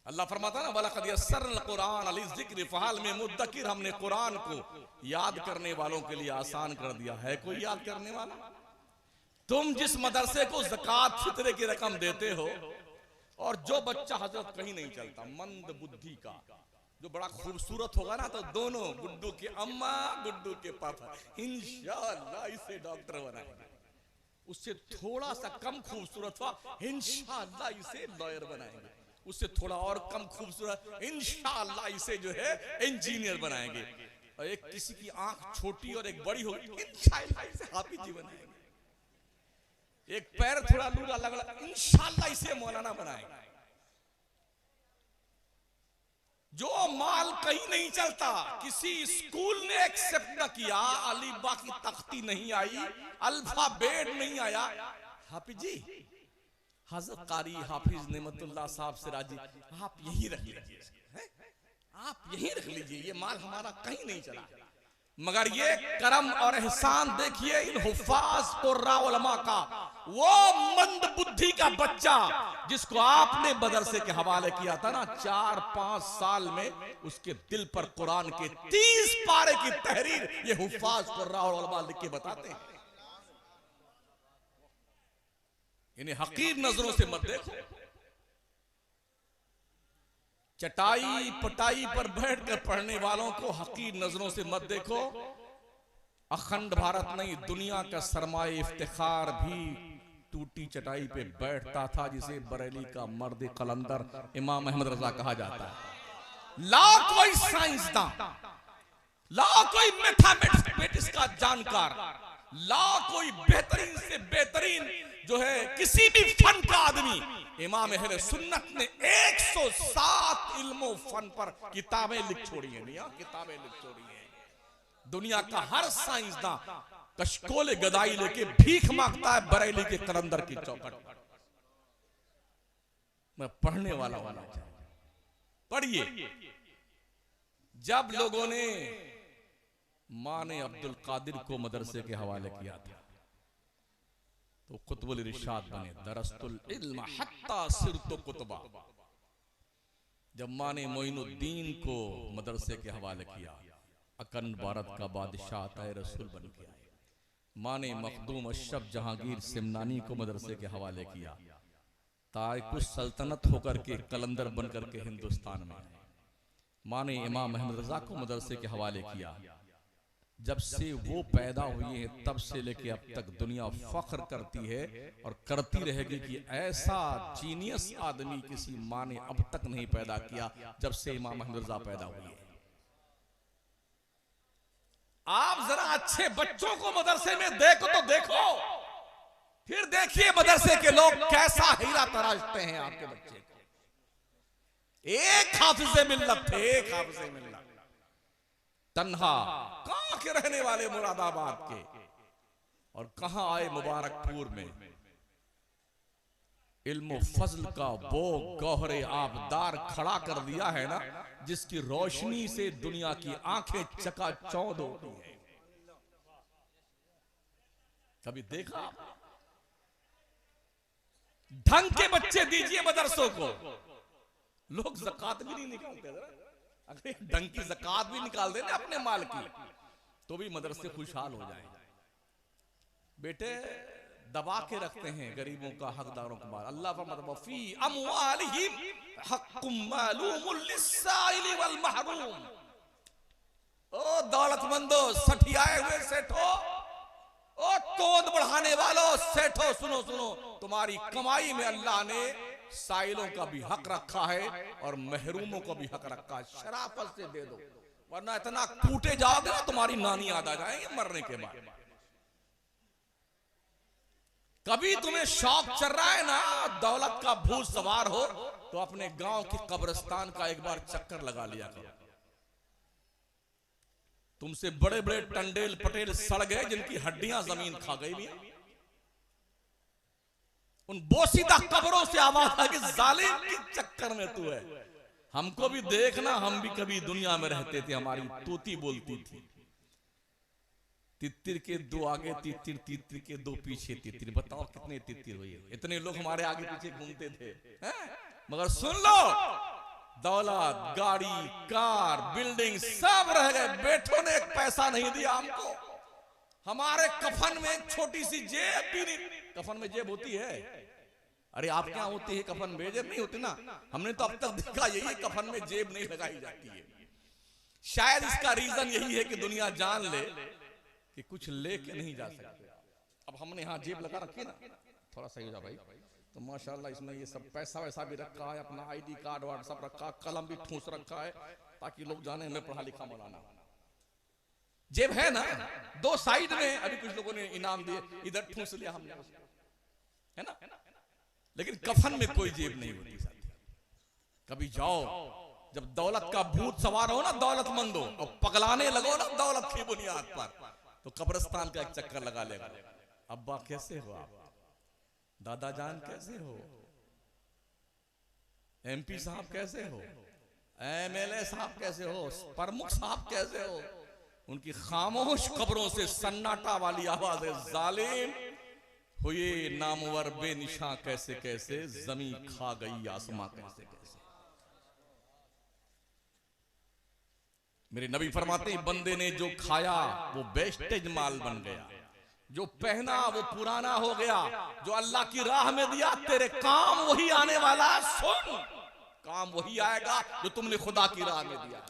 अल्लाह फरमाता ना वलक़द यस्सरनल कुरान लिज़िक्र फ़हल मिन मुद्दकिर, हमने कुरान को याद करने वालों के लिए आसान कर दिया है। कोई याद करने वाला? तुम जिस मदरसे को ज़कात फित्रे की रकम देते हो, और जो बच्चा हजरत कहीं नहीं चलता, मंद बुद्धि का, जो बड़ा खूबसूरत होगा ना, तो दोनों गुड्डू के अम्मा गुड्डू के पापा इंशाअल्लाह इसे डॉक्टर बनाएंगे। उससे थोड़ा सा कम खूबसूरत हुआ, इंशाअल्लाह इसे लॉयर बनाएंगे। उससे थोड़ा और कम खूबसूरत, इंशाअल्लाह इसे जो है इंजीनियर बनाएंगे। और एक किसी की आंख छोटी और एक बड़ी होगी, इंशाअल्लाह इसे हाफिज जी बनाएंगे। एक पैर थोड़ा लूला लग, इंशाअल्लाह इसे मौलाना बनाएंगे। जो माल कहीं नहीं चलता, किसी स्कूल ने एक्सेप्ट न किया, अलीबा की तख्ती नहीं आई, अल्फाबेट नहीं आया, हाफिज जी, हजरत कारी हाफिज नेमतुल्लाह साहब से राजी, आप यही रख लीजिए, आप यही रख लीजिए, ये माल हमारा कहीं नहीं चला। मगर ये करम और एहसान देखिए इन हुफ्फाज कुर्रा उलमा का। वो मंद बुद्धि का बच्चा जिसको आपने मदरसे के हवाले किया था ना, 4-5 साल में उसके दिल पर कुरान के 30 पारे की तहरीर ये हुफ्फाज कुर्रा और उलमा लिख के बताते हैं। इन्हें हकीर नजरों से मत देखो। चटाई पटाई पर बैठकर पढ़ने वालों को हकीर नजरों से मत देखो। अखंड भारत नहीं, दुनिया का सरमाए इफ्तिखार भी टूटी चटाई पे बैठता था, जिसे बरेली का मर्द कलंदर इमाम अहमद रजा कहा जाता है। ला कोई साइंसदान, ला कोई मैथमेटिक्स का जानकार, ला कोई बेहतरीन से बेहतरीन जो है किसी भी फन का आदमी, इमाम अहले सुन्नत ने 107 इल्मो फन पर किताबें लिख छोड़ी हैं। मियां किताबें लिख छोड़ी हैं। दुनिया का हर साइंसदान कशकोले गदाई लेके भीख मांगता है बरेली के कलंदर की चौखट पर। मैं पढ़ने वाला होना चाहिए। पढ़िए, जब लोगों ने माने अब्दुल कादिर को मदरसे के हवाले किया था तो कुतुबुल इरशाद बने, दरस्तुल इल्म हत्ता सिरतु कुतबा। जब माने मोइनुद्दीन को मदरसे के हवाले किया, अखंड भारत का बादशाह ताए रसूल बन के आए। माने मखदूम अशरफ जहांगीर सिमनानी को मदरसे के हवाले किया, ताए कुछ सल्तनत होकर के कलंदर बनकर के हिंदुस्तान में आए। माने इमाम अहमद रजा को मदरसे के हवाले किया। जब से वो पैदा हुए हैं तब से लेके अब तक दुनिया फख्र करती है और करती रहेगी कि ऐसा जीनियस आदमी किसी माँ ने अब तक नहीं पैदा किया जब से इमाम अहमद रजा पैदा हुए हैं। आप जरा अच्छे बच्चों को मदरसे में देखो तो देखो, फिर देखिए मदरसे के लोग कैसा हीरा तराशते हैं आपके बच्चे को। एक हाफिज़े मिल्लत थे, एक हाफिज़े मिल्लत, तन्हा, कहां के रहने वाले मुरादाबाद के, और कहां आए मुबारकपुर में। इल्म फजल का वो गौहरे आबदार खड़ा कर दिया है ना, जिसकी रोशनी से दुनिया की आंखें चकाचौंध होती है। कभी देखा? ढंग के बच्चे दीजिए मदरसों को, लोग ज़कात भी नहीं निकालते। अगर ढंग की ज़कात भी निकाल देना अपने माल की तो भी मदरसे खुशहाल हो जाए। बेटे दबा के रखते हैं गरीबों का, हकदारों का माल। अल्लाह फरमाता है फी अमवालिहिम हक्कुम मालूमुल लिस्साइल वल महरूम। ओ दौलतमंदो, सठियाए हुए सेठो, ओ तोंद बढ़ाने वालों सेठो, सुनो सुनो, तुम्हारी कमाई में अल्लाह ने साइलों का भी हक रखा है और महरूमों का भी हक रखा है। शराफत से दे दो, वरना इतना कूटे जाओगे ना तुम्हारी नानी याद आ जाएंगे मरने के बाद। कभी तुम्हें शौक चल रहा है ना दौलत का भूत सवार हो, तो अपने गांव के कब्रिस्तान का एक बार चक्कर लगा लिया करो। तुमसे बड़े बड़े टंडेल पटेल सड़ गए जिनकी हड्डियां जमीन खा गई भी। उन बोसीदा कब्रों से आवाज आ कि जालिम के चक्कर में तू है। हमको भी देखना, हम भी कभी दुनिया में रहते थे, हमारी तोती बोलती थी, तितिर के दो आगे तितिर, तितिर के दो पीछे तितिर। बताओ कितने तितिर हुए। इतने लोग हमारे आगे पीछे घूमते थे, हैं? मगर सुन लो, दौलत, गाड़ी, कार, बिल्डिंग सब रह गए, बेटों ने एक पैसा नहीं दिया हमको। हमारे कफन में एक छोटी सी जेब भी नहीं। कफन में जेब होती है? अरे आप क्या होती है कफन में? जेब नहीं होती ना। हमने तो अब तक देखा यही है, कफन में जेब नहीं लगाई जाती है। शायद इसका रीजन यही है कि दुनिया जान ले कि कुछ लेके नहीं जा सकते। अब हमने यहाँ जेब लगा रखी ना, थोड़ा सही हो जा भाई, तो माशाल्लाह इसमें ये सब पैसा वैसा भी रखा है, अपना आईडी कार्ड वार्ड सब रखा, कलम भी ठूस रखा है ताकि लोग जाने हमें पढ़ा लिखा मौलाना। जेब है ना, दो साइड में। अभी कुछ लोगों ने इनाम दिए, इधर ठूस लिया हमने, है ना। लेकिन कफन में कोई जेब नहीं होती साथी। कभी जाओ, जब दौलत का भूत सवार हो ना, दौलतमंद हो और पगलाने लगो ना दौलत की बुनियाद पर, तो कब्रिस्तान का एक चक्कर लगा लेगा। अब्बा कैसे हो आप? दादा जान कैसे हो? एमपी साहब कैसे हो? एमएलए साहब कैसे हो? प्रमुख साहब कैसे हो? उनकी खामोश कब्रों से सन्नाटा वाली आवाज है, जालिम हुए नामवर बेनिशा कैसे कैसे, जमी खा गई आसमां कैसे कैसे। मेरे नबी फरमाते हैं, बंदे ने जो खाया वो वेस्टेज माल बन गया, जो पहना वो पुराना हो गया, जो अल्लाह की राह में दिया तेरे काम वही आने वाला। सुन, काम वही आएगा जो तुमने खुदा की राह में दिया।